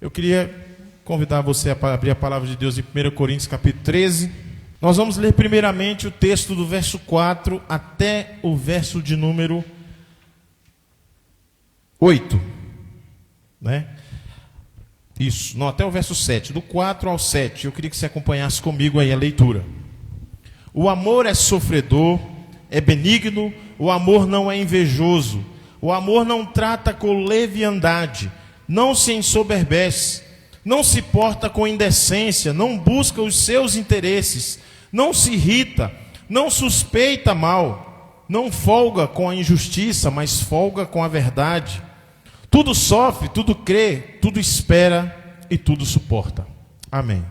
Eu queria convidar você a abrir a palavra de Deus em 1 Coríntios capítulo 13. Nós vamos ler primeiramente o texto do verso 4 até o verso de número 8. Né? Isso, não, até o verso 7, do 4 ao 7. Eu queria que você acompanhasse comigo aí a leitura. O amor é sofredor, é benigno, o amor não é invejoso, o amor não trata com leviandade, não se ensoberbece, não se porta com indecência, não busca os seus interesses, não se irrita, não suspeita mal, não folga com a injustiça, mas folga com a verdade. Tudo sofre, tudo crê, tudo espera e tudo suporta. Amém.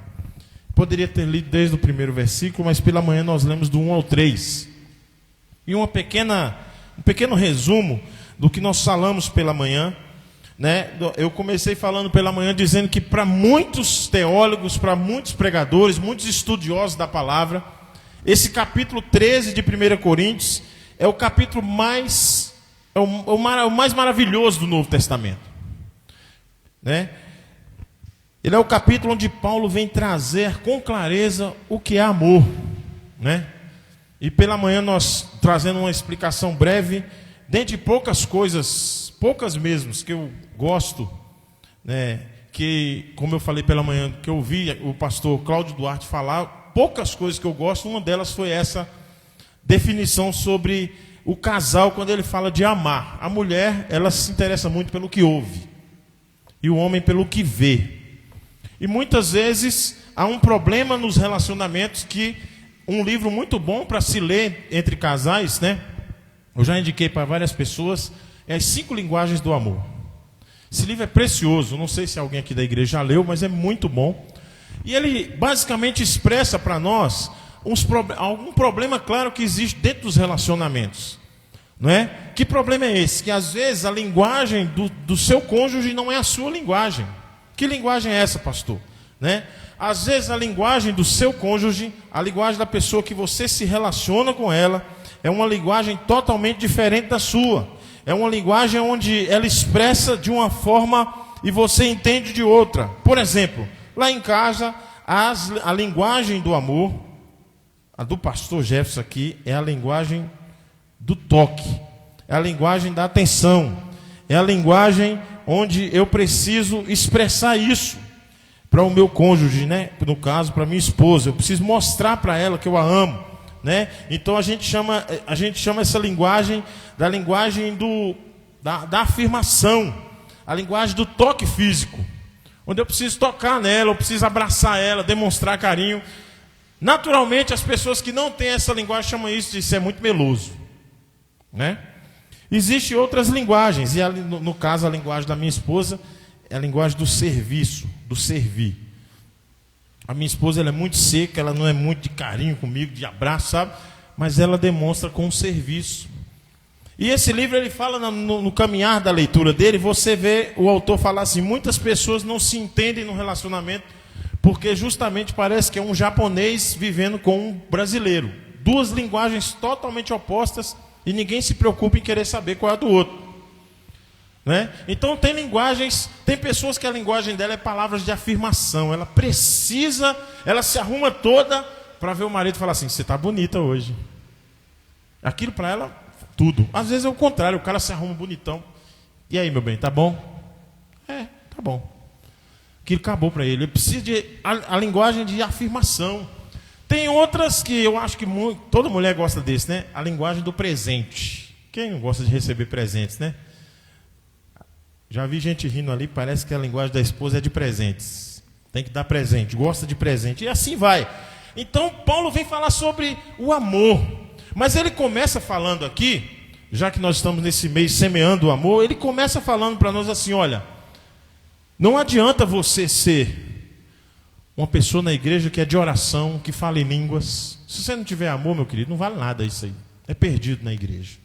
Poderia ter lido desde o primeiro versículo, mas pela manhã nós lemos do 1 ao 3. E um pequeno resumo do que nós falamos pela manhã. Né? Eu comecei falando pela manhã dizendo que para muitos teólogos, para muitos pregadores, muitos estudiosos da palavra, esse capítulo 13 de 1 Coríntios é o capítulo mais maravilhoso do Novo Testamento. Né? Ele é o capítulo onde Paulo vem trazer com clareza o que é amor. Né? E pela manhã nós trazendo uma explicação breve, dentre poucas coisas, poucas mesmo, que eu gosto, né, que, como eu falei pela manhã, que eu ouvi o pastor Cláudio Duarte falar, poucas coisas que eu gosto, uma delas foi essa definição sobre o casal, quando ele fala de amar. A mulher, ela se interessa muito pelo que ouve, e o homem pelo que vê. E muitas vezes há um problema nos relacionamentos, que um livro muito bom para se ler entre casais, né? Eu já indiquei para várias pessoas, é As 5 Linguagens do Amor. Esse livro é precioso, não sei se alguém aqui da igreja já leu, mas é muito bom. E ele basicamente expressa para nós algum problema claro que existe dentro dos relacionamentos. Não é? Que problema é esse? Que às vezes a linguagem do seu cônjuge não é a sua linguagem. Que linguagem é essa, pastor? Né? Às vezes a linguagem do seu cônjuge, a linguagem da pessoa que você se relaciona com ela, é uma linguagem totalmente diferente da sua. É uma linguagem onde ela expressa de uma forma e você entende de outra. Por exemplo, lá em casa, a linguagem do amor, a do pastor Jefferson aqui, é a linguagem do toque. É a linguagem da atenção. É a linguagem onde eu preciso expressar isso para o meu cônjuge, né? No caso, para minha esposa. Eu preciso mostrar para ela que eu a amo. Né? Então a gente chama essa linguagem da linguagem da afirmação, a linguagem do toque físico, onde eu preciso tocar nela, eu preciso abraçar ela, demonstrar carinho. Naturalmente as pessoas que não têm essa linguagem chamam isso de ser muito meloso. Né? Existem outras linguagens, e no caso a linguagem da minha esposa é a linguagem do serviço, do servir. A minha esposa, ela é muito seca, ela não é muito de carinho comigo, de abraço, sabe? Mas ela demonstra com serviço. E esse livro, ele fala no caminhar da leitura dele, você vê o autor falar assim, muitas pessoas não se entendem no relacionamento, porque justamente parece que é um japonês vivendo com um brasileiro. Duas linguagens totalmente opostas, e ninguém se preocupa em querer saber qual é a do outro. Né? Então tem pessoas que a linguagem dela é palavras de afirmação. Ela se arruma toda para ver o marido falar assim, você está bonita hoje. Aquilo para ela, tudo. Às vezes é o contrário, o cara se arruma bonitão. E aí, meu bem, tá bom? É, tá bom. Aquilo acabou para ele. Ele precisa de a linguagem de afirmação. Tem outras que eu acho que toda mulher gosta desse, né? A linguagem do presente. Quem não gosta de receber presentes, né? Já vi gente rindo ali, parece que a linguagem da esposa é de presentes. Tem que dar presente, gosta de presente. E assim vai. Então, Paulo vem falar sobre o amor. Mas ele começa falando aqui, já que nós estamos nesse mês semeando o amor, ele começa falando para nós assim, olha, não adianta você ser uma pessoa na igreja que é de oração, que fala em línguas. Se você não tiver amor, meu querido, não vale nada isso aí. É perdido na igreja.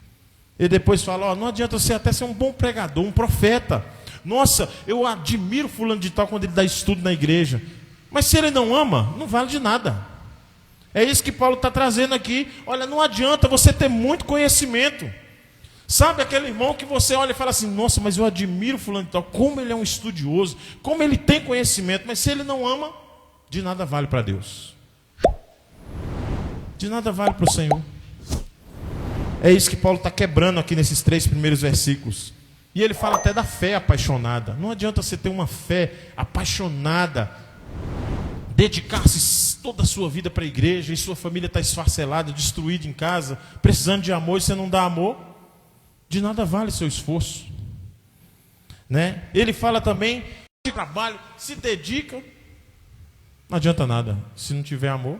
Ele depois fala, não adianta você até ser um bom pregador, um profeta. Nossa, eu admiro fulano de tal quando ele dá estudo na igreja. Mas se ele não ama, não vale de nada. É isso que Paulo está trazendo aqui. Olha, não adianta você ter muito conhecimento. Sabe aquele irmão que você olha e fala assim, nossa, mas eu admiro fulano de tal, como ele é um estudioso, como ele tem conhecimento, mas se ele não ama, de nada vale para Deus. De nada vale para o Senhor. É isso que Paulo está quebrando aqui nesses 3 primeiros versículos. E ele fala até da fé apaixonada. Não adianta você ter uma fé apaixonada, dedicar-se toda a sua vida para a igreja, e sua família está esfacelada, destruída em casa, precisando de amor, e você não dá amor. De nada vale seu esforço, né? Ele fala também de trabalho, se dedica, não adianta nada. Se não tiver amor,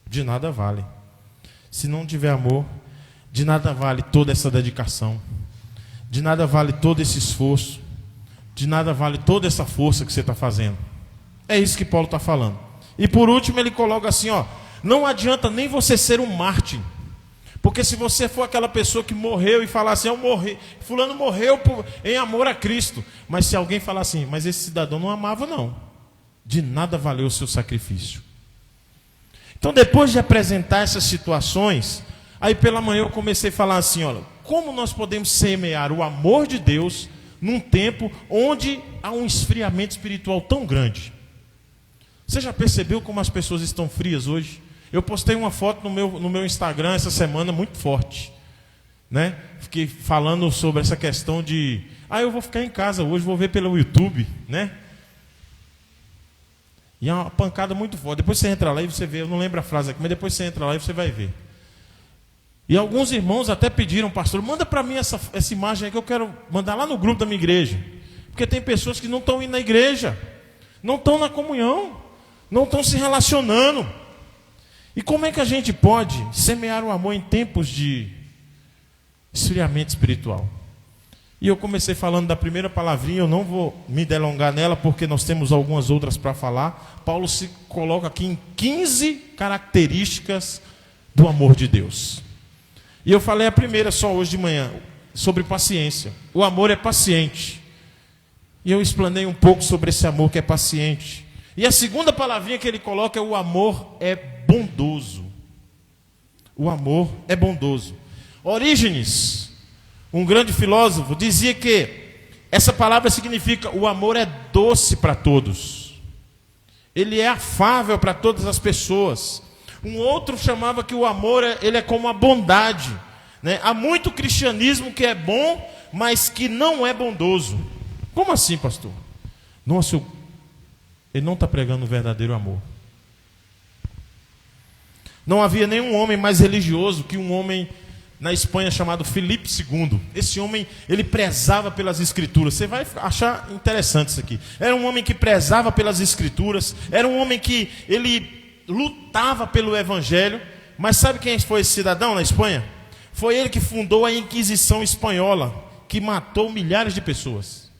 de nada vale. Se não tiver amor, de nada vale toda essa dedicação, de nada vale todo esse esforço, de nada vale toda essa força que você está fazendo. É isso que Paulo está falando. E por último ele coloca assim, ó, não adianta nem você ser um mártir. Porque se você for aquela pessoa que morreu e falar assim, eu morri, fulano morreu em amor a Cristo. Mas se alguém falar assim, mas esse cidadão não amava não, de nada valeu o seu sacrifício. Então depois de apresentar essas situações, aí pela manhã eu comecei a falar assim, olha, como nós podemos semear o amor de Deus num tempo onde há um esfriamento espiritual tão grande? Você já percebeu como as pessoas estão frias hoje? Eu postei uma foto no meu Instagram essa semana muito forte, né? Fiquei falando sobre essa questão de, eu vou ficar em casa hoje, vou ver pelo YouTube, né? E é uma pancada muito forte. Depois você entra lá e você vê, eu não lembro a frase aqui, mas depois você entra lá e você vai ver. E alguns irmãos até pediram, pastor, manda para mim essa imagem aí que eu quero mandar lá no grupo da minha igreja. Porque tem pessoas que não estão indo na igreja, não estão na comunhão, não estão se relacionando. E como é que a gente pode semear o amor em tempos de esfriamento espiritual? E eu comecei falando da primeira palavrinha, eu não vou me delongar nela, porque nós temos algumas outras para falar. Paulo se coloca aqui em 15 características do amor de Deus. E eu falei a primeira só hoje de manhã, sobre paciência. O amor é paciente. E eu explanei um pouco sobre esse amor que é paciente. E a segunda palavrinha que ele coloca é o amor é bondoso. O amor é bondoso. Orígenes, um grande filósofo, dizia que essa palavra significa o amor é doce para todos. Ele é afável para todas as pessoas. Um outro chamava que o amor ele é como a bondade, né? Há muito cristianismo que é bom, mas que não é bondoso. Como assim, pastor? Nossa, ele não está pregando o verdadeiro amor. Não havia nenhum homem mais religioso que um homem na Espanha chamado Filipe II. Esse homem, ele prezava pelas escrituras. Você vai achar interessante isso aqui. Era um homem que prezava pelas escrituras. Era um homem que ele lutava pelo evangelho. Mas sabe quem foi esse cidadão na Espanha? Foi ele que fundou a Inquisição Espanhola, que matou milhares de pessoas.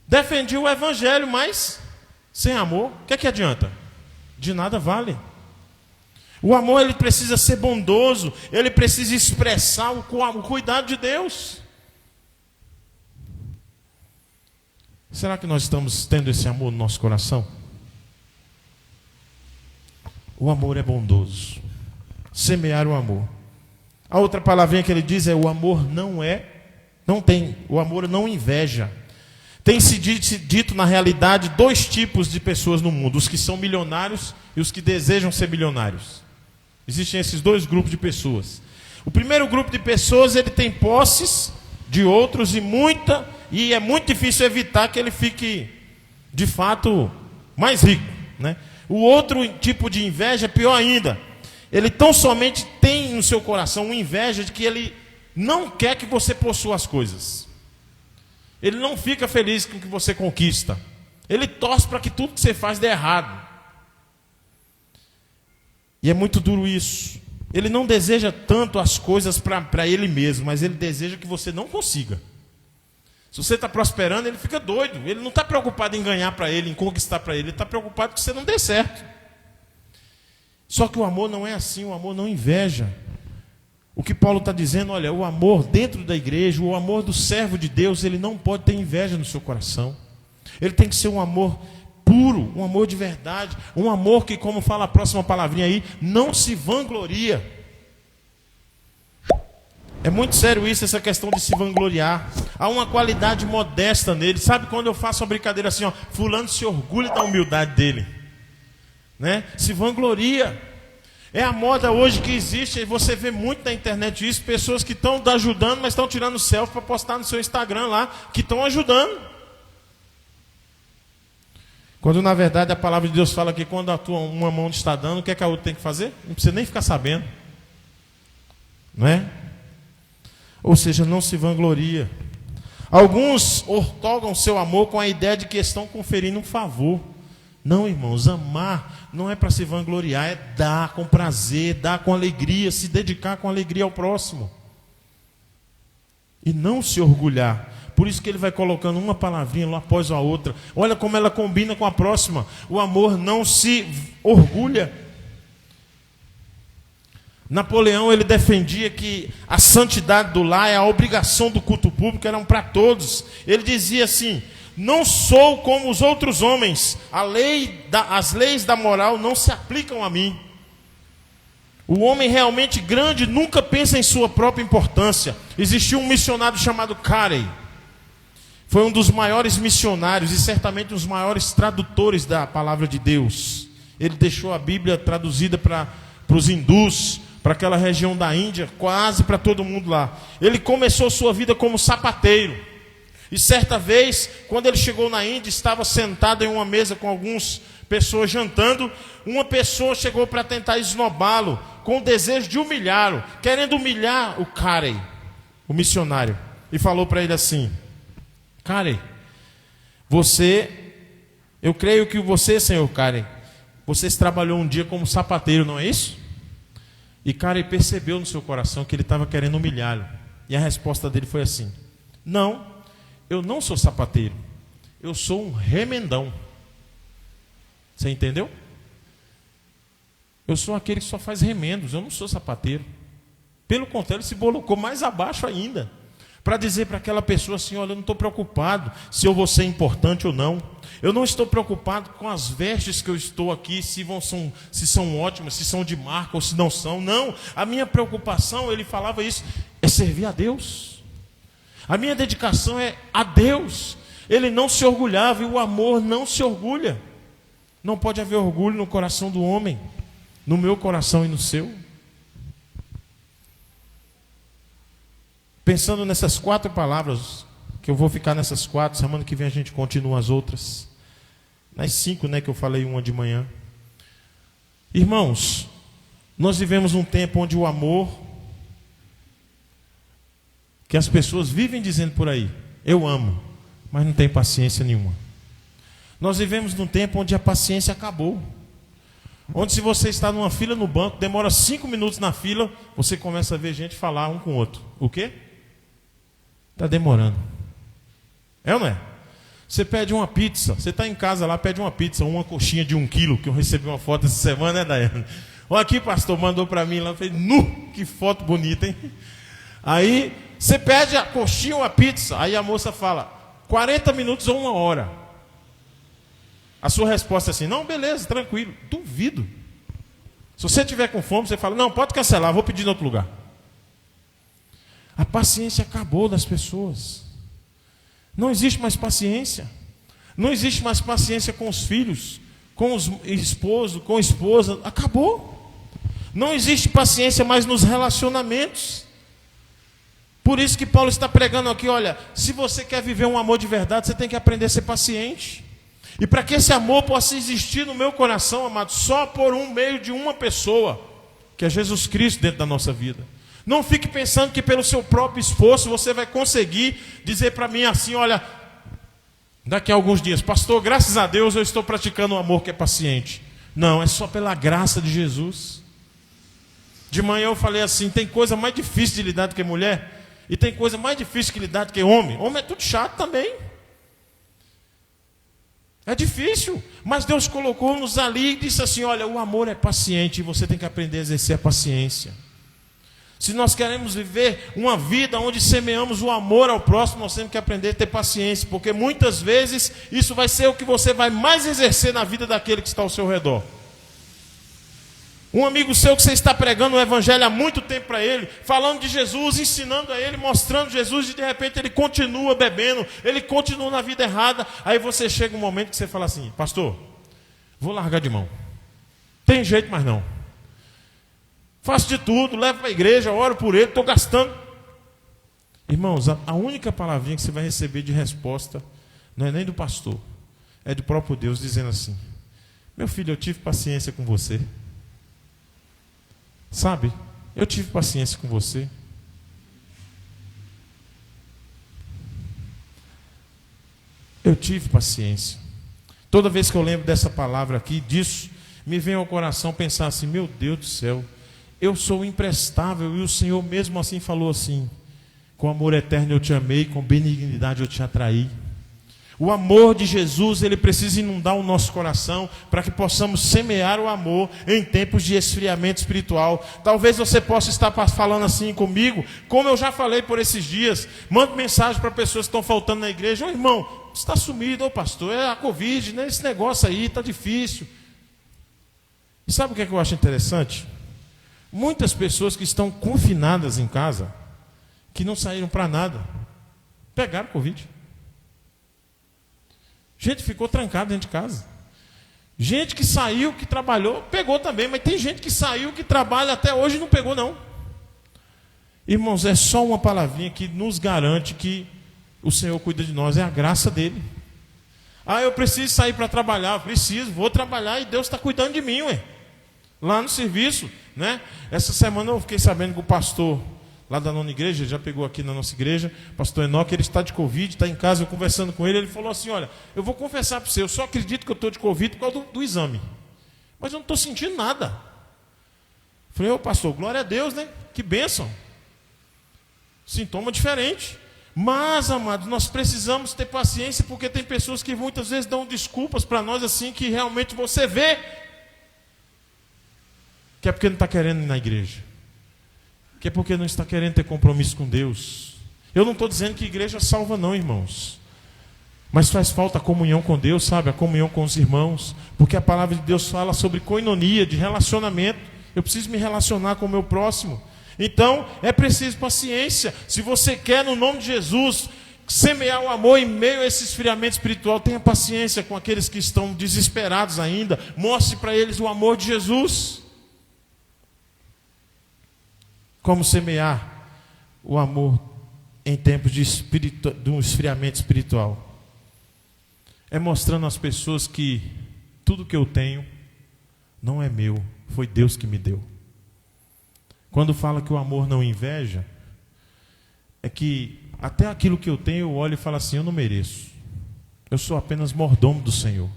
Defendia o evangelho, mas sem amor, o que é que adianta? De nada vale. O amor ele precisa ser bondoso, ele precisa expressar o cuidado de Deus. Será que nós estamos tendo esse amor no nosso coração? O amor é bondoso. Semear o amor. A outra palavrinha que ele diz é o amor o amor não inveja. Tem se dito na realidade 2 tipos de pessoas no mundo, os que são milionários e os que desejam ser milionários. Existem esses 2 grupos de pessoas. O primeiro grupo de pessoas, ele tem posses de outros e é muito difícil evitar que ele fique, de fato, mais rico, né? O outro tipo de inveja é pior ainda. Ele tão somente tem no seu coração uma inveja de que ele não quer que você possua as coisas. Ele não fica feliz com o que você conquista. Ele torce para que tudo que você faz dê errado. E é muito duro isso. Ele não deseja tanto as coisas para ele mesmo, mas ele deseja que você não consiga. Se você está prosperando, ele fica doido. Ele não está preocupado em ganhar para ele, em conquistar para ele. Ele está preocupado que você não dê certo. Só que o amor não é assim, o amor não inveja. O que Paulo está dizendo, olha, o amor dentro da igreja, o amor do servo de Deus, ele não pode ter inveja no seu coração. Ele tem que ser um amor puro, um amor de verdade, um amor que, como fala a próxima palavrinha aí, não se vangloria. É muito sério isso, essa questão de se vangloriar. Há uma qualidade modesta nele. Sabe quando eu faço uma brincadeira assim, ó, fulano se orgulha da humildade dele, né? Se vangloria. É a moda hoje que existe, e você vê muito na internet isso, pessoas que estão ajudando, mas estão tirando selfie para postar no seu Instagram lá, que estão ajudando. Quando na verdade a palavra de Deus fala que quando uma mão está dando, o que é que a outra tem que fazer? Não precisa nem ficar sabendo. Não é? Ou seja, não se vangloria. Alguns ortogam seu amor com a ideia de que estão conferindo um favor. Não, irmãos, amar não é para se vangloriar, é dar com prazer, dar com alegria, se dedicar com alegria ao próximo. E não se orgulhar. Por isso que ele vai colocando uma palavrinha lá após a outra. Olha como ela combina com a próxima. O amor não se orgulha. Napoleão, ele defendia que a santidade do lar é a obrigação do culto público, eram para todos. Ele dizia assim: não sou como os outros homens, as leis da moral não se aplicam a mim. O homem realmente grande nunca pensa em sua própria importância. Existiu um missionário chamado Carey. Foi um dos maiores missionários e certamente um dos maiores tradutores da palavra de Deus. Ele deixou a Bíblia traduzida para os hindus, para aquela região da Índia, quase para todo mundo lá. Ele começou sua vida como sapateiro. E certa vez, quando ele chegou na Índia, estava sentado em uma mesa com algumas pessoas jantando. Uma pessoa chegou para tentar esnobá-lo, com o desejo de humilhá-lo, querendo humilhar o Carey, o missionário. E falou para ele assim: Carey, eu creio que você, senhor Carey, você trabalhou um dia como sapateiro, não é isso? E Carey percebeu no seu coração que ele estava querendo humilhá-lo. E a resposta dele foi assim: não, eu não sou sapateiro, eu sou um remendão. Você entendeu? Eu sou aquele que só faz remendos, eu não sou sapateiro. Pelo contrário, ele se colocou mais abaixo ainda, para dizer para aquela pessoa assim: olha, eu não estou preocupado se eu vou ser importante ou não. Eu não estou preocupado com as vestes que eu estou aqui, se são ótimas, se são de marca ou se não são. Não, a minha preocupação, ele falava isso, é servir a Deus. A minha dedicação é a Deus. Ele não se orgulhava, e o amor não se orgulha. Não pode haver orgulho no coração do homem, no meu coração e no seu. Pensando nessas 4 palavras, que eu vou ficar nessas 4, semana que vem a gente continua as outras. Nas 5, né, que eu falei uma de manhã. Irmãos, nós vivemos um tempo onde o amor, que as pessoas vivem dizendo por aí, eu amo, mas não tem paciência nenhuma. Nós vivemos num tempo onde a paciência acabou. Onde se você está numa fila no banco, demora 5 minutos na fila, você começa a ver gente falar um com o outro. O quê? Está demorando. É ou não é? Você pede uma pizza, você está em casa lá, pede uma pizza, uma coxinha de 1 quilo, que eu recebi uma foto essa semana, né, Daiane? Olha aqui, pastor, mandou para mim lá, eu falei, que foto bonita, hein? Aí, você pede a coxinha ou a pizza, aí a moça fala, 40 minutos ou 1 hora. A sua resposta é assim: não, beleza, tranquilo. Duvido. Se você tiver com fome, você fala: não, pode cancelar, vou pedir em outro lugar. A paciência acabou das pessoas. Não existe mais paciência. Não existe mais paciência com os filhos, com os esposos, com a esposa. Acabou. Não existe paciência mais nos relacionamentos. Por isso que Paulo está pregando aqui: olha, se você quer viver um amor de verdade, você tem que aprender a ser paciente. E para que esse amor possa existir no meu coração, amado, só por meio de uma pessoa, que é Jesus Cristo dentro da nossa vida. Não fique pensando que pelo seu próprio esforço você vai conseguir dizer para mim assim: olha, daqui a alguns dias, pastor, graças a Deus eu estou praticando um amor que é paciente. Não, é só pela graça de Jesus. De manhã eu falei assim: tem coisa mais difícil de lidar do que mulher, e tem coisa mais difícil de lidar do que homem. Homem é tudo chato também. É difícil, mas Deus colocou-nos ali e disse assim: olha, o amor é paciente e você tem que aprender a exercer a paciência. Se nós queremos viver uma vida onde semeamos o amor ao próximo, nós temos que aprender a ter paciência, porque muitas vezes isso vai ser o que você vai mais exercer na vida daquele que está ao seu redor. Um amigo seu que você está pregando o evangelho há muito tempo para ele, falando de Jesus, ensinando a ele, mostrando Jesus, e de repente ele continua bebendo, ele continua na vida errada. Aí você chega um momento que você fala assim: pastor, vou largar de mão. Tem jeito mais não. Faço de tudo, levo para a igreja, oro por ele, estou gastando. Irmãos, a única palavrinha que você vai receber de resposta não é nem do pastor, é do próprio Deus dizendo assim: meu filho, eu tive paciência com você. Sabe, eu tive paciência com você. Eu tive paciência. Toda vez que eu lembro dessa palavra aqui, disso, me vem ao coração pensar assim: meu Deus do céu, eu sou imprestável, e o Senhor mesmo assim falou assim: com amor eterno eu te amei, com benignidade eu te atraí. O amor de Jesus, ele precisa inundar o nosso coração para que possamos semear o amor em tempos de esfriamento espiritual. Talvez você possa estar falando assim comigo, como eu já falei por esses dias. Mando mensagem para pessoas que estão faltando na igreja: ô irmão, você está sumido, ô pastor, é a Covid, né? Esse negócio aí está difícil. E sabe o que é que eu acho interessante? Muitas pessoas que estão confinadas em casa, que não saíram para nada, pegaram Covid. Gente ficou trancada dentro de casa. Gente que saiu, que trabalhou, pegou também. Mas tem gente que saiu, que trabalha até hoje e não pegou não. Irmãos, é só uma palavrinha que nos garante que o Senhor cuida de nós. É a graça dele. Ah, eu preciso sair para trabalhar. Preciso, vou trabalhar e Deus está cuidando de mim, ué. Lá no serviço, né? Essa semana eu fiquei sabendo que o pastor lá da nona igreja, já pegou aqui na nossa igreja, pastor Enoque, ele está de Covid, está em casa, eu conversando com ele, ele falou assim: olha, eu vou confessar para você, eu só acredito que eu estou de Covid por causa do exame, mas eu não estou sentindo nada. Falei: ô pastor, glória a Deus, né? Que bênção. Sintoma diferente. Mas, amados, nós precisamos ter paciência, porque tem pessoas que muitas vezes dão desculpas para nós assim, que realmente você vê que é porque não está querendo ir na igreja, que é porque não está querendo ter compromisso com Deus. Eu não estou dizendo que igreja salva não, irmãos, mas faz falta a comunhão com Deus, sabe? A comunhão com os irmãos, porque a palavra de Deus fala sobre koinonia, de relacionamento. Eu preciso me relacionar com o meu próximo. Então, é preciso paciência. Se você quer, no nome de Jesus, semear o amor em meio a esse esfriamento espiritual, tenha paciência com aqueles que estão desesperados ainda. Mostre para eles o amor de Jesus. Como semear o amor em tempos de um esfriamento espiritual? É mostrando às pessoas que tudo que eu tenho não é meu, foi Deus que me deu. Quando fala que o amor não inveja, é que até aquilo que eu tenho eu olho e falo assim: eu não mereço, eu sou apenas mordomo do Senhor.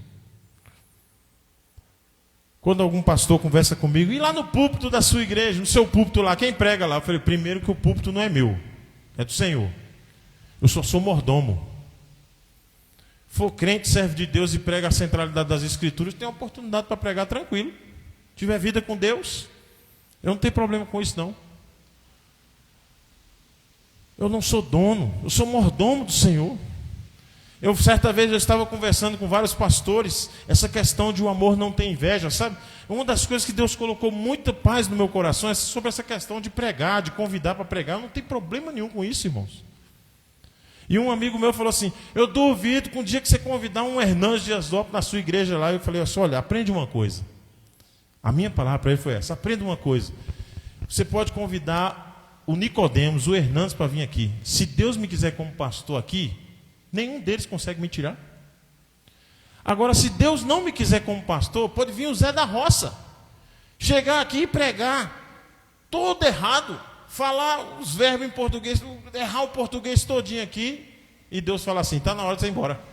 Quando algum pastor conversa comigo: e lá no púlpito da sua igreja, no seu púlpito lá, quem prega lá? Eu falei: primeiro que o púlpito não é meu, é do Senhor. Eu só sou mordomo. For crente, serve de Deus e prega a centralidade das Escrituras, tem oportunidade para pregar tranquilo. Tiver vida com Deus, eu não tenho problema com isso não. Eu não sou dono, eu sou mordomo do Senhor. Certa vez eu estava conversando com vários pastores, essa questão de o amor não ter inveja, sabe? Uma das coisas que Deus colocou muita paz no meu coração é sobre essa questão de pregar, de convidar para pregar. Eu não tenho problema nenhum com isso, irmãos. E um amigo meu falou assim: eu duvido que um dia que você convidar um Hernandes Dias Lopes na sua igreja lá. Eu falei assim: olha, aprende uma coisa. A minha palavra para ele foi essa: aprenda uma coisa. Você pode convidar o Nicodemos, o Hernandes para vir aqui. Se Deus me quiser como pastor aqui, nenhum deles consegue me tirar. Agora, se Deus não me quiser como pastor, pode vir o Zé da Roça, chegar aqui e pregar todo errado, falar os verbos em português, errar o português todinho aqui, e Deus fala assim: está na hora de você ir embora.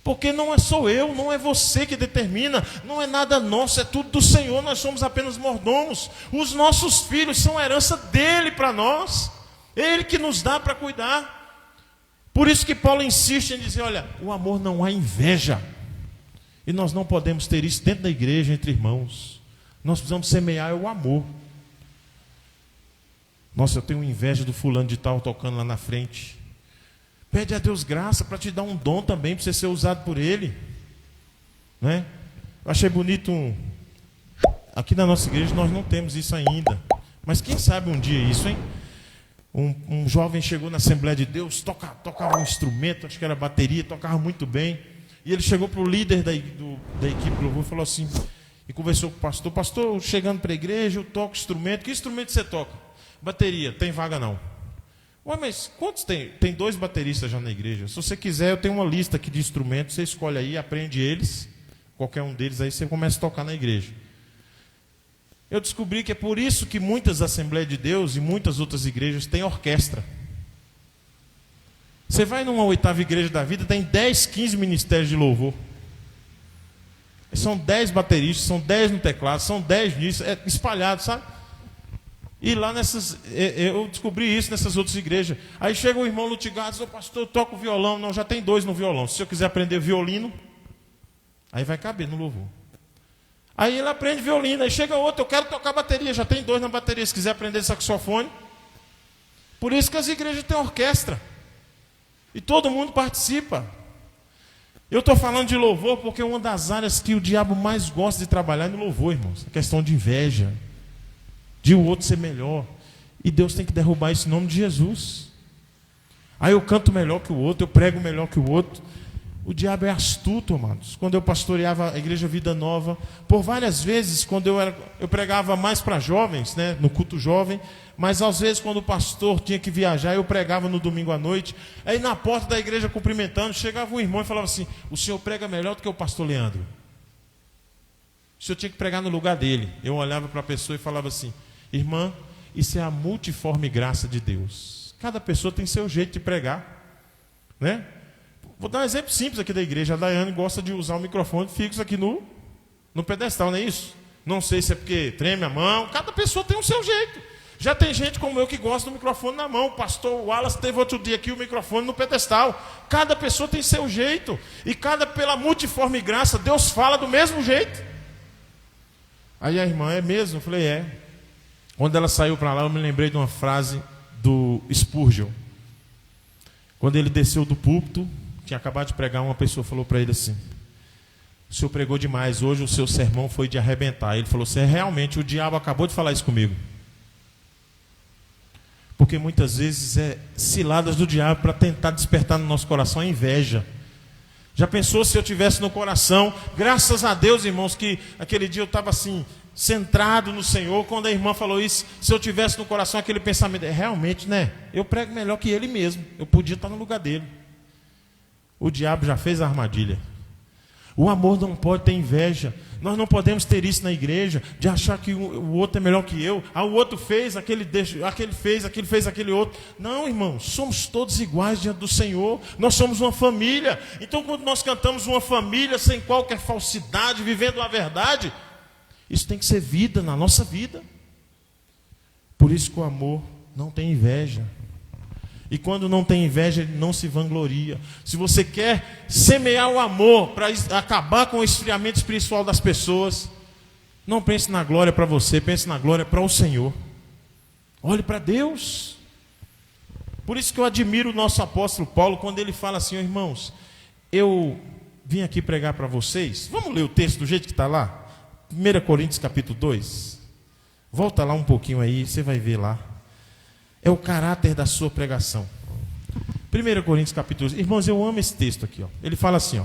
Porque não sou eu, não é você que determina, não é nada nosso, é tudo do Senhor, nós somos apenas mordomos. Os nossos filhos são herança dele para nós, ele que nos dá para cuidar. Por isso que Paulo insiste em dizer: olha, o amor não há inveja. E nós não podemos ter isso dentro da igreja, entre irmãos. Nós precisamos semear o amor. Nossa, eu tenho inveja do fulano de tal tocando lá na frente. Pede a Deus graça para te dar um dom também, para você ser usado por Ele, né? Eu achei bonito Aqui na nossa igreja nós não temos isso ainda. Mas quem sabe um dia isso, hein? Um jovem chegou na Assembleia de Deus, tocava um instrumento, acho que era bateria, tocava muito bem. E ele chegou para o líder da equipe do louvor e falou assim, e conversou com o pastor: pastor, chegando para a igreja, eu toco instrumento. Que instrumento você toca? Bateria. Tem vaga não. Ué, mas quantos tem? Tem 2 bateristas já na igreja. Se você quiser, eu tenho uma lista aqui de instrumentos, você escolhe aí, aprende eles, qualquer um deles, aí você começa a tocar na igreja. Eu descobri que é por isso que muitas Assembleias de Deus e muitas outras igrejas têm orquestra. Você vai numa 8ª igreja da vida, tem 10, 15 ministérios de louvor. São 10 bateristas, são 10 no teclado, são 10 nisso, espalhados, sabe? E lá eu descobri isso nessas outras igrejas. Aí chega o irmão Lutigado e diz: ô pastor, eu toco violão. Não, já tem 2 no violão. Se eu quiser aprender violino, aí vai caber no louvor. Aí ele aprende violino, aí chega outro: eu quero tocar bateria, já tem 2 na bateria. Se quiser aprender saxofone. Por isso que as igrejas têm orquestra. E todo mundo participa. Eu estou falando de louvor porque uma das áreas que o diabo mais gosta de trabalhar é no louvor, irmãos. A questão de inveja, de o outro ser melhor. E Deus tem que derrubar isso em nome de Jesus. Aí eu canto melhor que o outro, eu prego melhor que o outro. O diabo é astuto, amados. Quando eu pastoreava a Igreja Vida Nova, por várias vezes, quando eu pregava mais para jovens, né, no culto jovem, mas às vezes quando o pastor tinha que viajar, eu pregava no domingo à noite. Aí na porta da igreja cumprimentando, chegava um irmão e falava assim: o senhor prega melhor do que o pastor Leandro. O senhor tinha que pregar no lugar dele. Eu olhava para a pessoa e falava assim: irmã, isso é a multiforme graça de Deus. Cada pessoa tem seu jeito de pregar, né? Vou dar um exemplo simples aqui da igreja. A Daiane gosta de usar o microfone fixo aqui no pedestal, não é isso? Não sei se é porque treme a mão. Cada pessoa tem o seu jeito. Já tem gente como eu que gosta do microfone na mão. O pastor Wallace teve outro dia aqui o microfone no pedestal. Cada pessoa tem seu jeito. E pela multiforme graça, Deus fala do mesmo jeito. Aí a irmã: é mesmo? Eu falei: é. Quando ela saiu para lá, eu me lembrei de uma frase do Spurgeon. Quando ele desceu do púlpito, tinha acabado de pregar, uma pessoa falou para ele assim: o senhor pregou demais, hoje o seu sermão foi de arrebentar. Ele falou: realmente, o diabo acabou de falar isso comigo. Porque muitas vezes é ciladas do diabo para tentar despertar no nosso coração a inveja. Já pensou se eu tivesse no coração? Graças a Deus, irmãos, que aquele dia eu estava assim, centrado no Senhor. Quando a irmã falou isso, se eu tivesse no coração aquele pensamento: realmente, né? Eu prego melhor que ele mesmo. Eu podia estar no lugar dele. O diabo já fez a armadilha. O amor não pode ter inveja. Nós não podemos ter isso na igreja, de achar que o outro é melhor que eu. O outro fez, aquele fez aquele outro. Não, irmãos, somos todos iguais diante do Senhor. Nós somos uma família. Então, quando nós cantamos uma família sem qualquer falsidade, vivendo a verdade, isso tem que ser vida na nossa vida. Por isso que o amor não tem inveja. E quando não tem inveja, ele não se vangloria. Se você quer semear o amor para acabar com o esfriamento espiritual das pessoas, não pense na glória para você, pense na glória para o Senhor. Olhe para Deus. Por isso que eu admiro o nosso apóstolo Paulo, quando ele fala assim: irmãos, eu vim aqui pregar para vocês. Vamos ler o texto do jeito que está lá? 1 Coríntios capítulo 2. Volta lá um pouquinho aí, você vai ver lá. É o caráter da sua pregação. 1 Coríntios capítulo 2. Irmãos, eu amo esse texto aqui. Ele fala assim: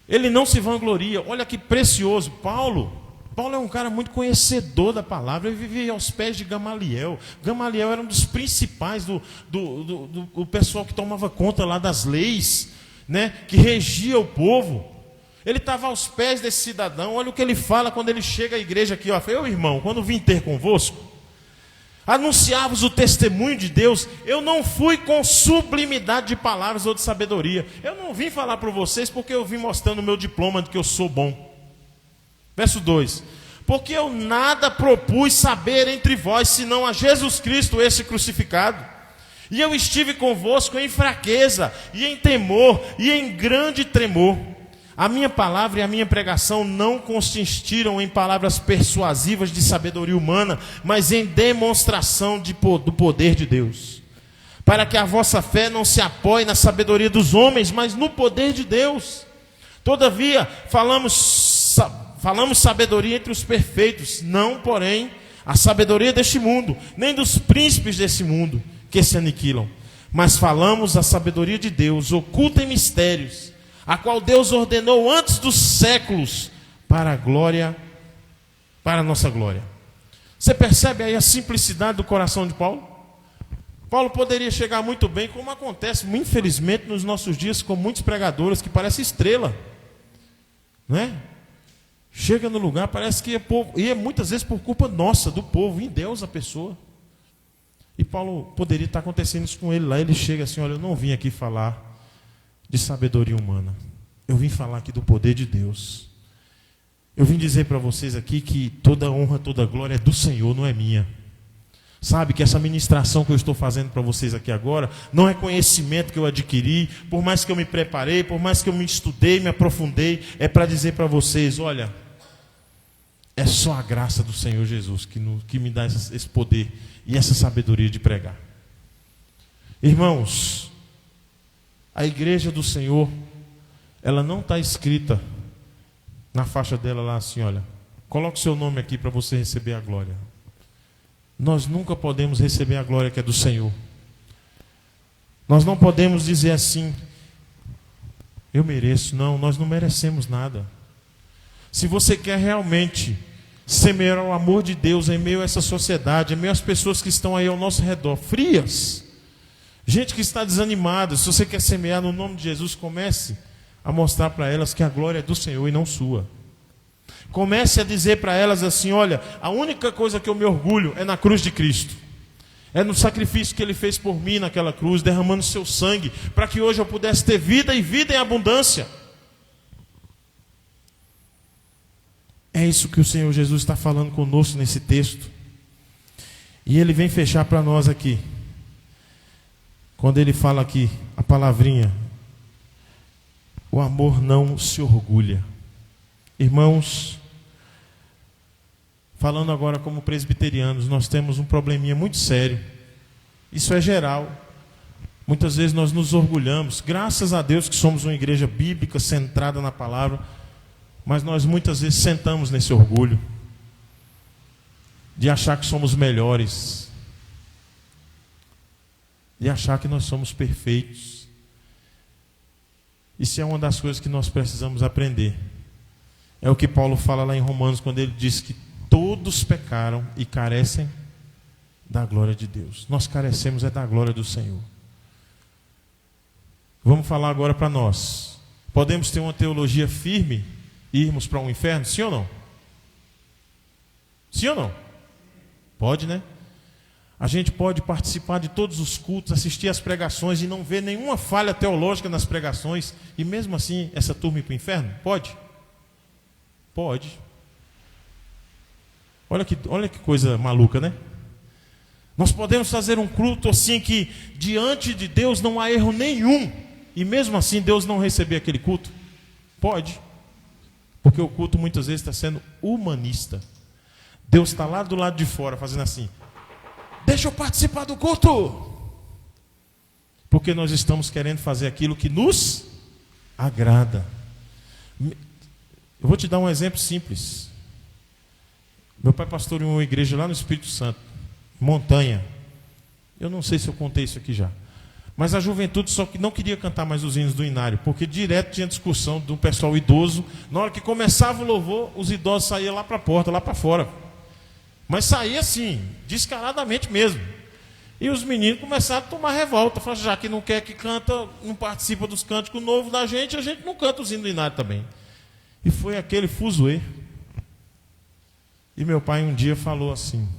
ele não se vangloria. Olha que precioso. Paulo é um cara muito conhecedor da palavra. Ele vivia aos pés de Gamaliel. Gamaliel era um dos principais do pessoal que tomava conta lá das leis, né, que regia o povo. Ele estava aos pés desse cidadão. Olha o que ele fala quando ele chega à igreja aqui. Eu, irmão, quando vim ter convosco, anunciava-vos o testemunho de Deus. Eu não fui com sublimidade de palavras ou de sabedoria. Eu não vim falar para vocês porque eu vim mostrando o meu diploma de que eu sou bom. Verso 2. Porque eu nada propus saber entre vós, senão a Jesus Cristo, esse crucificado. E eu estive convosco em fraqueza, e em temor, e em grande tremor. A minha palavra e a minha pregação não consistiram em palavras persuasivas de sabedoria humana, mas em demonstração do poder de Deus. Para que a vossa fé não se apoie na sabedoria dos homens, mas no poder de Deus. Todavia, falamos Falamos sabedoria entre os perfeitos, não, porém, a sabedoria deste mundo, nem dos príncipes desse mundo, que se aniquilam. Mas falamos a sabedoria de Deus, oculta em mistérios, a qual Deus ordenou antes dos séculos, para a nossa glória. Você percebe aí a simplicidade do coração de Paulo? Paulo poderia chegar muito bem, como acontece, infelizmente, nos nossos dias, com muitos pregadores que parecem estrela, não é? Chega no lugar, parece que é povo, e é muitas vezes por culpa nossa, do povo, em Deus a pessoa. E Paulo poderia estar acontecendo isso com ele lá. Ele chega assim: olha, eu não vim aqui falar de sabedoria humana, eu vim falar aqui do poder de Deus. Eu vim dizer para vocês aqui que toda honra, toda glória é do Senhor, não é minha. Sabe que essa ministração que eu estou fazendo para vocês aqui agora não é conhecimento que eu adquiri, por mais que eu me preparei, por mais que eu me estudei, me aprofundei, é para dizer para vocês: olha, é só a graça do Senhor Jesus que me dá esse poder e essa sabedoria de pregar. Irmãos, a igreja do Senhor, ela não está escrita na faixa dela lá assim: olha, coloque o seu nome aqui para você receber a glória. Nós nunca podemos receber a glória que é do Senhor. Nós não podemos dizer assim: eu mereço. Não, nós não merecemos nada. Se você quer realmente semear o amor de Deus em meio a essa sociedade, em meio às pessoas que estão aí ao nosso redor, frias, gente que está desanimada, se você quer semear no nome de Jesus, comece a mostrar para elas que a glória é do Senhor e não sua. Comece a dizer para elas assim: olha, a única coisa que eu me orgulho é na cruz de Cristo. É no sacrifício que Ele fez por mim naquela cruz, derramando seu sangue, para que hoje eu pudesse ter vida e vida em abundância. É isso que o Senhor Jesus está falando conosco nesse texto. E Ele vem fechar para nós aqui, quando Ele fala aqui, a palavrinha: o amor não se orgulha. Irmãos, falando agora como presbiterianos, nós temos um probleminha muito sério. Isso é geral. Muitas vezes nós nos orgulhamos, graças a Deus que somos uma igreja bíblica, centrada na palavra, mas nós muitas vezes sentamos nesse orgulho de achar que somos melhores, de achar que nós somos perfeitos. Isso é uma das coisas que nós precisamos aprender. É o que Paulo fala lá em Romanos, quando ele diz que todos pecaram e carecem da glória de Deus. Nós carecemos é da glória do Senhor. Vamos falar agora para nós. Podemos ter uma teologia firme e irmos para um inferno? Sim ou não? Sim ou não? Pode, né? A gente pode participar de todos os cultos, assistir às pregações e não ver nenhuma falha teológica nas pregações, e mesmo assim essa turma ir para o inferno? Pode? Pode. Olha que coisa maluca, né? Nós podemos fazer um culto assim que diante de Deus não há erro nenhum, e mesmo assim Deus não receber aquele culto? Pode. Porque o culto muitas vezes está sendo humanista. Deus está lá do lado de fora fazendo assim: deixa eu participar do culto. Porque nós estamos querendo fazer aquilo que nos agrada. Eu vou te dar um exemplo simples. Meu pai pastoreou uma igreja lá no Espírito Santo, Montanha. Eu não sei se eu contei isso aqui já. Mas a juventude só que não queria cantar mais os hinos do Inário, porque direto tinha discussão do pessoal idoso. Na hora que começava o louvor, os idosos saíam lá para a porta, lá para fora. Mas saía assim, descaradamente mesmo. E os meninos começaram a tomar revolta. Falaram: já que não quer que canta, não participa dos cânticos novos da gente, a gente não canta os hinos do Inário também. E foi aquele fuzuê. E meu pai um dia falou assim: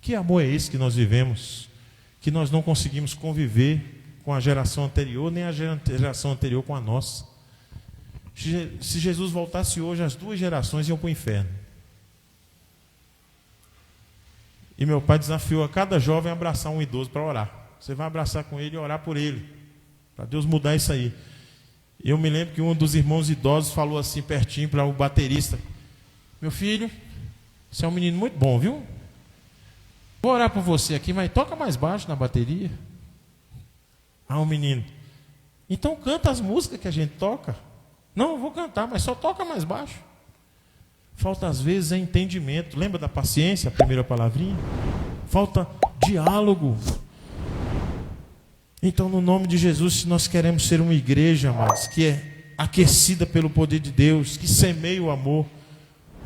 que amor é esse que nós vivemos, que nós não conseguimos conviver com a geração anterior, nem a geração anterior com a nossa. Se Jesus voltasse hoje, as duas gerações iam para o inferno. E meu pai desafiou a cada jovem a abraçar um idoso para orar. Você vai abraçar com ele e orar por ele, para Deus mudar isso aí. E eu me lembro que um dos irmãos idosos falou assim pertinho para o baterista: meu filho, você é um menino muito bom, viu? Vou orar por você aqui, mas toca mais baixo na bateria. Ah, o menino: então canta as músicas que a gente toca. Não, eu vou cantar, mas só toca mais baixo. Falta às vezes é entendimento. Lembra da paciência, a primeira palavrinha? Falta diálogo. Então, no nome de Jesus, se nós queremos ser uma igreja, amados, que é aquecida pelo poder de Deus, que semeia o amor,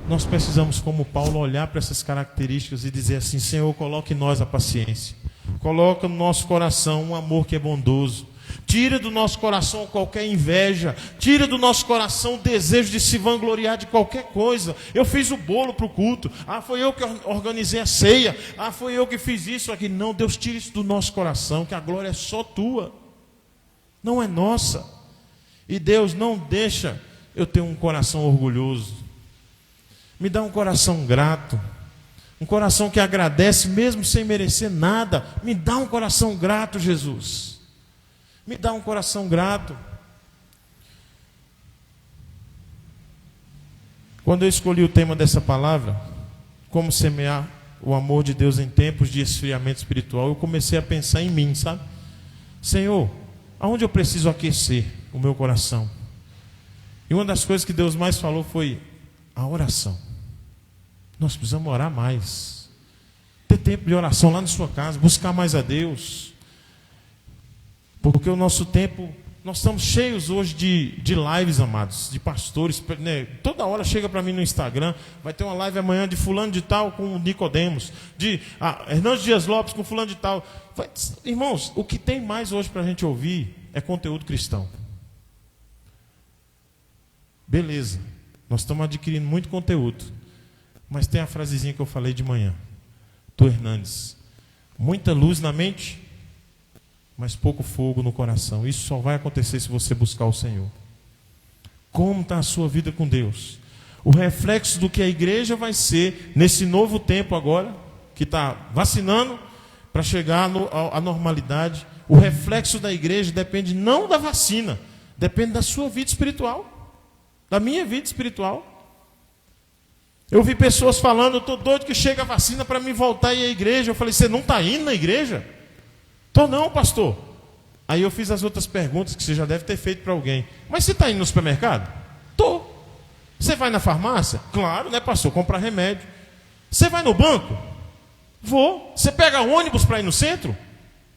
nós precisamos, como Paulo, olhar para essas características e dizer assim: Senhor, coloque em nós a paciência, coloca no nosso coração um amor que é bondoso, tira do nosso coração qualquer inveja, tira do nosso coração o desejo de se vangloriar de qualquer coisa. Eu fiz o bolo para o culto, foi eu que organizei a ceia, foi eu que fiz isso aqui. Não, Deus, tira isso do nosso coração, que a glória é só tua, não é nossa. E Deus, não deixa eu ter um coração orgulhoso, me dá um coração grato, um coração que agradece mesmo sem merecer nada. Me dá um coração grato, Jesus. Me dá um coração grato. Quando eu escolhi o tema dessa palavra, como semear o amor de Deus em tempos de esfriamento espiritual, eu comecei a pensar em mim, sabe? Senhor, aonde eu preciso aquecer o meu coração? E uma das coisas que Deus mais falou foi a oração. Nós precisamos orar mais, ter tempo de oração lá na sua casa, buscar mais a Deus, porque o nosso tempo, nós estamos cheios hoje de lives, amados, de pastores, né? Toda hora chega para mim no Instagram, vai ter uma live amanhã de fulano de tal com o Nicodemos, de Hernandes Dias Lopes com fulano de tal. Irmãos, o que tem mais hoje para a gente ouvir é conteúdo cristão. Beleza, nós estamos adquirindo muito conteúdo. Mas tem a frasezinha que eu falei de manhã. Tu, Hernandes, muita luz na mente, mas pouco fogo no coração. Isso só vai acontecer se você buscar o Senhor. Como está a sua vida com Deus? O reflexo do que a igreja vai ser nesse novo tempo agora, que está vacinando para chegar à normalidade. O reflexo da igreja depende não da vacina, depende da sua vida espiritual, da minha vida espiritual. Eu vi pessoas falando: eu estou doido que chega a vacina para me voltar a ir à igreja. Eu falei: você não está indo na igreja? Estou não, pastor. Aí eu fiz as outras perguntas que você já deve ter feito para alguém. Mas você está indo no supermercado? Estou. Você vai na farmácia? Claro, né, pastor? Comprar remédio. Você vai no banco? Vou. Você pega ônibus para ir no centro?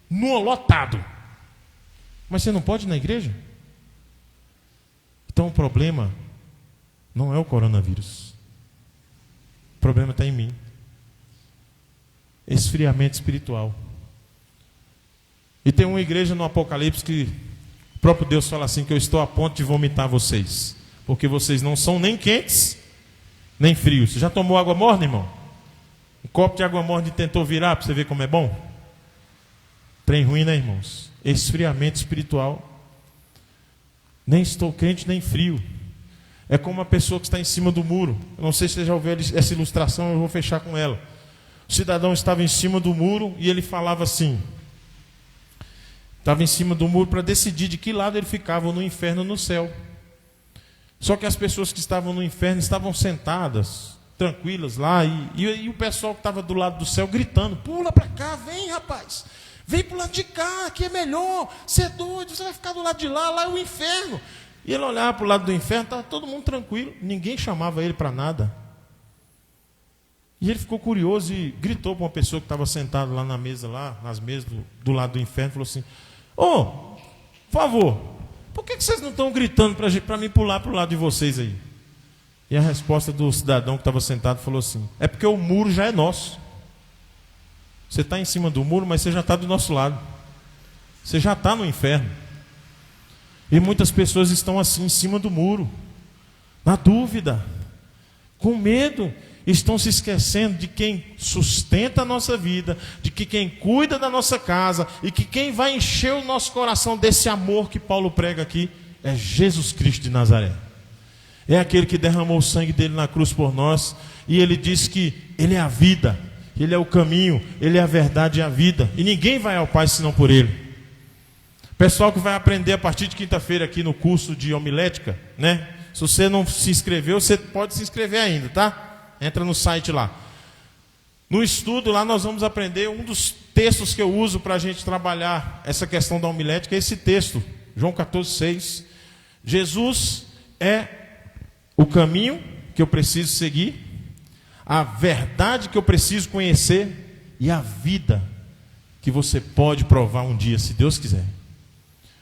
No lotado. Mas você não pode ir na igreja? Então o problema não é o coronavírus. O problema está em mim. Esfriamento espiritual. E tem uma igreja no Apocalipse que o próprio Deus fala assim: que eu estou a ponto de vomitar vocês, porque vocês não são nem quentes, nem frios. Você já tomou água morna, irmão? Um copo de água morna e tentou virar para você ver como é bom? Trem ruim, né, irmãos? Esfriamento espiritual. Nem estou quente, nem frio. É como uma pessoa que está em cima do muro. Eu não sei se você já ouviu essa ilustração, eu vou fechar com ela. O cidadão estava em cima do muro e ele falava assim. Estava em cima do muro para decidir de que lado ele ficava, no inferno ou no céu. Só que as pessoas que estavam no inferno estavam sentadas, tranquilas lá, e o pessoal que estava do lado do céu gritando: pula para cá, vem, rapaz, vem para o lado de cá, aqui é melhor, você é doido, você vai ficar do lado de lá, lá é o inferno. E ele olhava para o lado do inferno, estava todo mundo tranquilo, ninguém chamava ele para nada. E ele ficou curioso e gritou para uma pessoa que estava sentada lá na mesa, lá, nas mesas do lado do inferno, falou assim: ô, por favor, por que vocês não estão gritando para mim pular para o lado de vocês aí? E a resposta do cidadão que estava sentado falou assim: é porque o muro já é nosso. Você está em cima do muro, mas você já está do nosso lado. Você já está no inferno. E muitas pessoas estão assim, em cima do muro, na dúvida, com medo. Estão se esquecendo de quem sustenta a nossa vida, de que quem cuida da nossa casa e que quem vai encher o nosso coração desse amor que Paulo prega aqui é Jesus Cristo de Nazaré. É aquele que derramou o sangue dele na cruz por nós, e ele diz que ele é a vida, ele é o caminho, ele é a verdade e a vida, e ninguém vai ao Pai senão por ele. Pessoal que vai aprender a partir de quinta-feira aqui no curso de homilética, né? Se você não se inscreveu, você pode se inscrever ainda, tá? Entra no site lá. No estudo lá nós vamos aprender um dos textos que eu uso para a gente trabalhar essa questão da homilética, é esse texto, João 14,6. Jesus é o caminho que eu preciso seguir, a verdade que eu preciso conhecer e a vida que você pode provar um dia, se Deus quiser.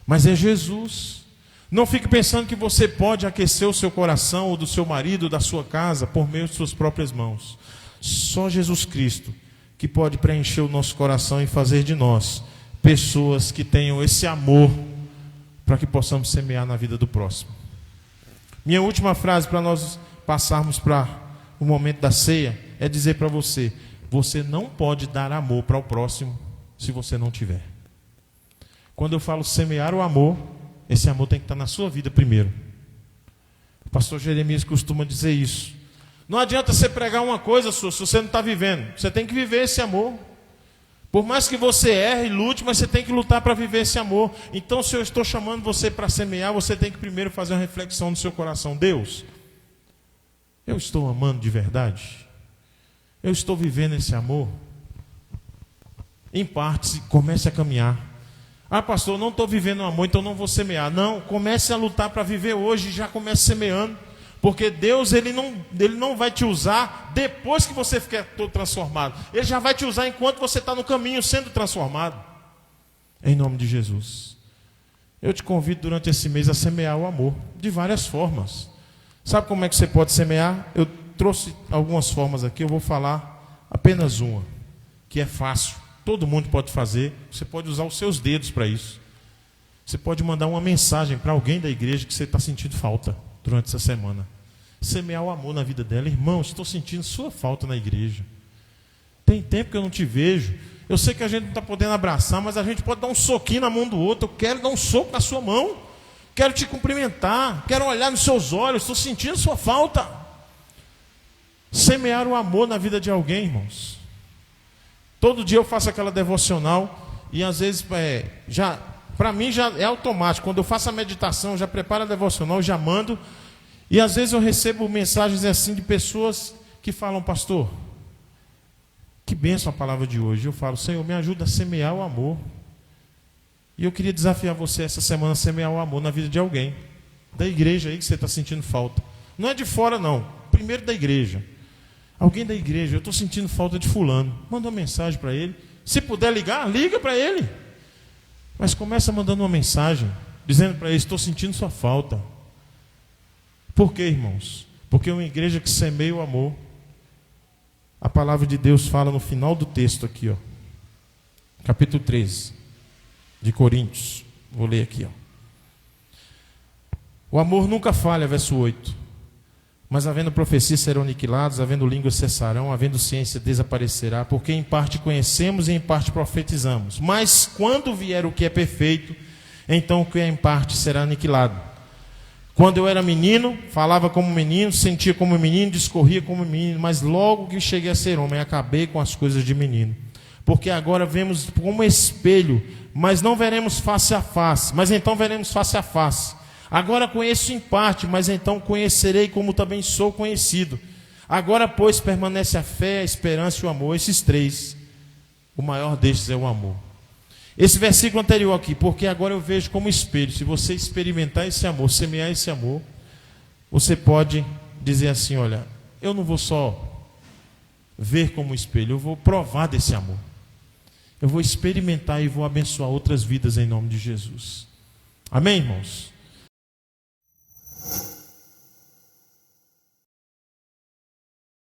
Mas é Jesus. Não fique pensando que você pode aquecer o seu coração, ou do seu marido, ou da sua casa, por meio de suas próprias mãos. Só Jesus Cristo que pode preencher o nosso coração e fazer de nós pessoas que tenham esse amor para que possamos semear na vida do próximo. Minha última frase para nós passarmos para o momento da ceia é dizer para você: você não pode dar amor para o próximo se você não tiver. Quando eu falo semear o amor, esse amor tem que estar na sua vida primeiro. O pastor Jeremias costuma dizer isso. Não adianta você pregar uma coisa, se você não está vivendo. Você tem que viver esse amor. Por mais que você erre e lute, mas você tem que lutar para viver esse amor. Então, se eu estou chamando você para semear, você tem que primeiro fazer uma reflexão no seu coração. Deus, eu estou amando de verdade? Eu estou vivendo esse amor? Em parte, comece a caminhar. Ah, pastor, não estou vivendo o amor, então não vou semear. Não, comece a lutar para viver hoje e já comece semeando. Porque Deus, ele não vai te usar depois que você ficar todo transformado. Ele já vai te usar enquanto você está no caminho sendo transformado. Em nome de Jesus. Eu te convido durante esse mês a semear o amor, de várias formas. Sabe como é que você pode semear? Eu trouxe algumas formas aqui, eu vou falar apenas uma, que é fácil. Todo mundo pode fazer. Você pode usar os seus dedos para isso. Você pode mandar uma mensagem para alguém da igreja que você está sentindo falta durante essa semana. Semear o amor na vida dela. Irmão, estou sentindo sua falta na igreja. Tem tempo que eu não te vejo. Eu sei que a gente não está podendo abraçar, mas a gente pode dar um soquinho na mão do outro. Eu quero dar um soco na sua mão. Quero te cumprimentar. Quero olhar nos seus olhos. Estou sentindo sua falta. Semear o amor na vida de alguém, irmãos. Todo dia eu faço aquela devocional e às vezes para mim já é automático. Quando eu faço a meditação, eu já preparo a devocional, já mando. E às vezes eu recebo mensagens assim de pessoas que falam: pastor, que bênção a palavra de hoje. Eu falo: Senhor, me ajuda a semear o amor. E eu queria desafiar você essa semana a semear o amor na vida de alguém, da igreja aí que você está sentindo falta. Não é de fora não, primeiro da igreja. Alguém da igreja: eu estou sentindo falta de fulano. Manda uma mensagem para ele. Se puder ligar, liga para ele. Mas começa mandando uma mensagem, dizendo para ele: estou sentindo sua falta. Por quê, irmãos? Porque é uma igreja que semeia o amor. A palavra de Deus fala no final do texto aqui, ó, capítulo 13 de Coríntios. Vou ler aqui, ó. O amor nunca falha, verso 8. Mas havendo profecias serão aniquilados, havendo línguas cessarão, havendo ciência desaparecerá, porque em parte conhecemos e em parte profetizamos. Mas quando vier o que é perfeito, então o que é em parte será aniquilado. Quando eu era menino, falava como menino, sentia como menino, discorria como menino, mas logo que cheguei a ser homem, acabei com as coisas de menino. Porque agora vemos como espelho, mas não veremos face a face, mas então veremos face a face. Agora conheço em parte, mas então conhecerei como também sou conhecido. Agora, pois, permanece a fé, a esperança e o amor, esses três. O maior destes é o amor. Esse versículo anterior aqui: porque agora eu vejo como espelho. Se você experimentar esse amor, semear esse amor, você pode dizer assim: olha, eu não vou só ver como espelho, eu vou provar desse amor. Eu vou experimentar e vou abençoar outras vidas em nome de Jesus. Amém, irmãos?